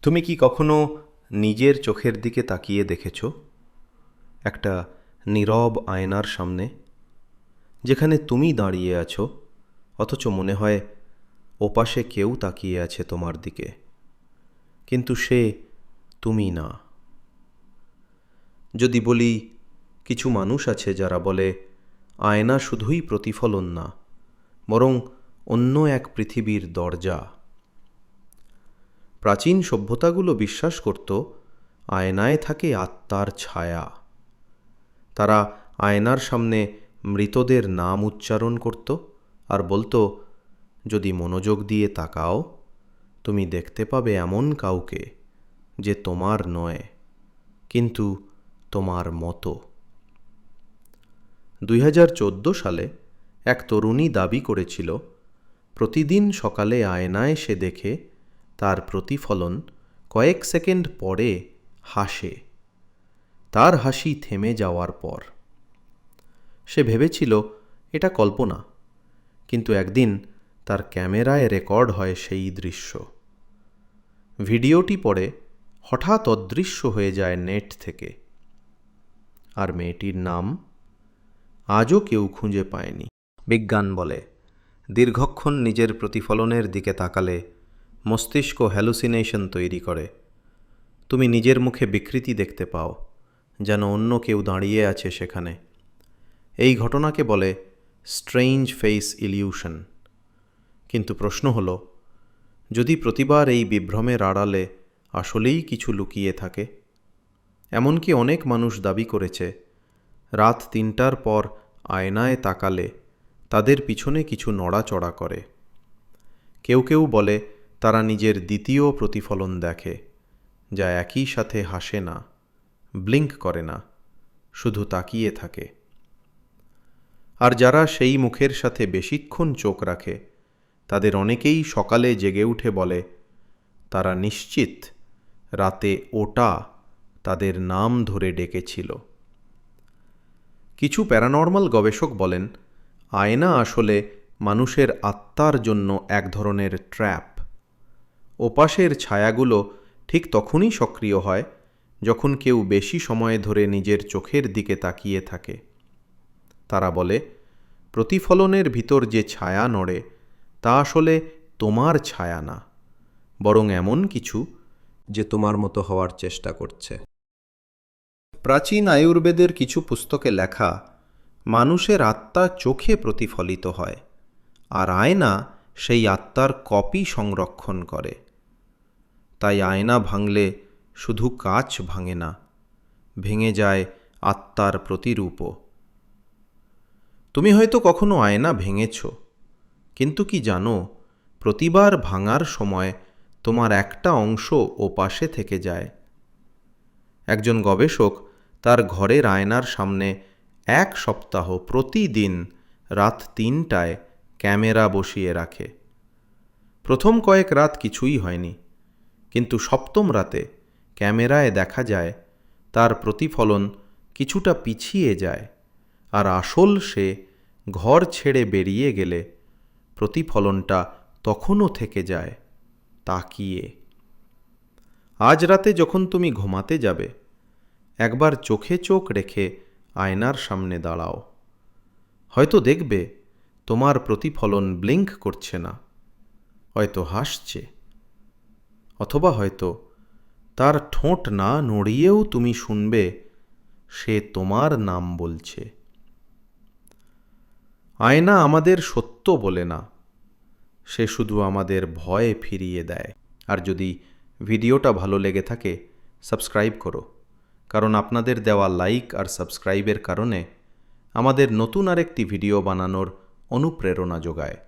তুমি কি কখনো নিজের চোখের দিকে তাকিয়ে দেখেছ একটা নীরব আয়নার সামনে, যেখানে তুমি দাঁড়িয়ে আছো অথচ মনে হয় ওপাশে কেউ তাকিয়ে আছে তোমার দিকে, কিন্তু সে তুমি না? যদি বলি, কিছু মানুষ আছে যারা বলে আয়না শুধুই প্রতিফলন না, বরং অন্য এক পৃথিবীর দরজা। প্রাচীন সভ্যতাগুলো বিশ্বাস করত আয়নায় থাকে আত্মার ছায়া। তারা আয়নার সামনে মৃতদের নাম উচ্চারণ করত আর বলতো, যদি মনোযোগ দিয়ে তাকাও তুমি দেখতে পাবে এমন কাউকে যে তোমার নয়, কিন্তু তোমার মতো। 2014 সালে এক তরুণী দাবি করেছিল প্রতিদিন সকালে আয়নায় সে দেখে তার প্রতিফলন কয়েক সেকেন্ড পরে হাসে, তার হাসি থেমে যাওয়ার পর। সে ভেবেছিল এটা কল্পনা, কিন্তু একদিন তার ক্যামেরায় রেকর্ড হয় সেই দৃশ্য। ভিডিওটি পরে হঠাৎ অদৃশ্য হয়ে যায় নেট থেকে, আর মেয়েটির নাম আজও কেউ খুঁজে পায়নি। বিজ্ঞান বলে দীর্ঘক্ষণ নিজের প্রতিফলনের দিকে তাকালে মস্তিষ্ক হ্যালুসিনেশন তৈরি করে। তুমি নিজের মুখে বিকৃতি দেখতে পাও, যেন অন্য কেউ দাঁড়িয়ে আছে সেখানে। এই ঘটনাকে বলে স্ট্রেঞ্জ ফেস ইলিউশন। কিন্তু প্রশ্ন হলো, যদি প্রতিবার এই বিভ্রমের আড়ালে আসলেই কিছু লুকিয়ে থাকে? এমনকি অনেক মানুষ দাবি করেছে রাত 3টার পর আয়নায় তাকালে তাদের পিছনে কিছু নড়াচড়া করে। কেউ কেউ বলে তারা নিজের দ্বিতীয় প্রতিফলন দেখে, যা একই সাথে হাসে না, ব্লিঙ্ক করে না, শুধু তাকিয়ে থাকে। আর যারা সেই মুখের সাথে বেশিক্ষণ চোখ রাখে তাদের অনেকেই সকালে জেগে উঠে বলে তারা নিশ্চিত রাতে ওটা তাদের নাম ধরে ডেকেছিল। কিছু প্যারানর্মাল গবেষক বলেন আয়না আসলে মানুষের আত্মার জন্য এক ধরনের ট্র্যাপ। ওপাশের ছায়াগুলো ঠিক তখনই সক্রিয় হয় যখন কেউ বেশি সময় ধরে নিজের চোখের দিকে তাকিয়ে থাকে। তারা বলে প্রতিফলনের ভিতর যে ছায়া নড়ে তা আসলে তোমার ছায়া না, বরং এমন কিছু যে তোমার মতো হওয়ার চেষ্টা করছে। প্রাচীন আয়ুর্বেদের কিছু পুস্তকে লেখা মানুষের আত্মা চোখে প্রতিফলিত হয়, আর আয়না সেই আত্মার কপি সংরক্ষণ করে। তাই আয়না ভাঙলে শুধু কাচ ভাঙে না, ভেঙে যায় আত্মার প্রতিরূপও। তুমি হয়তো কখনো আয়না ভেঙেছ, কিন্তু কি জানো, প্রতিবার ভাঙার সময় তোমার একটা অংশ ওপাশে থেকে যায়। একজন গবেষক তার ঘরের আয়নার সামনে 1 সপ্তাহ প্রতিদিন রাত 3টায় ক্যামেরা বসিয়ে রাখে। প্রথম কয়েক রাত কিছুই হয়নি, কিন্তু 7ম রাতে ক্যামেরায় দেখা যায় তার প্রতিফলন কিছুটা পিছিয়ে যায়, আর আসল সে ঘর ছেড়ে বেরিয়ে গেলে প্রতিফলনটা তখনও থেকে যায় তাকিয়ে। আজ রাতে যখন তুমি ঘুমাতে যাবে, একবার চোখে চোখ রেখে আয়নার সামনে দাঁড়াও। হয়তো দেখবে তোমার প্রতিফলন ব্লিঙ্ক করছে না, হয়তো হাসছে, অথবা হয়তো তার ঠোঁট না নড়িয়েও তুমি শুনবে সে তোমার নাম বলছে। আয়না আমাদের সত্য বলে না, সে শুধু আমাদের ভয় ফিরিয়ে দেয়। আর যদি ভিডিওটা ভালো লেগে থাকে সাবস্ক্রাইব করো, কারণ আপনাদের দেওয়া লাইক আর সাবস্ক্রাইবের কারণে আমাদের নতুন আরেকটি ভিডিও বানানোর অনুপ্রেরণা যোগায়।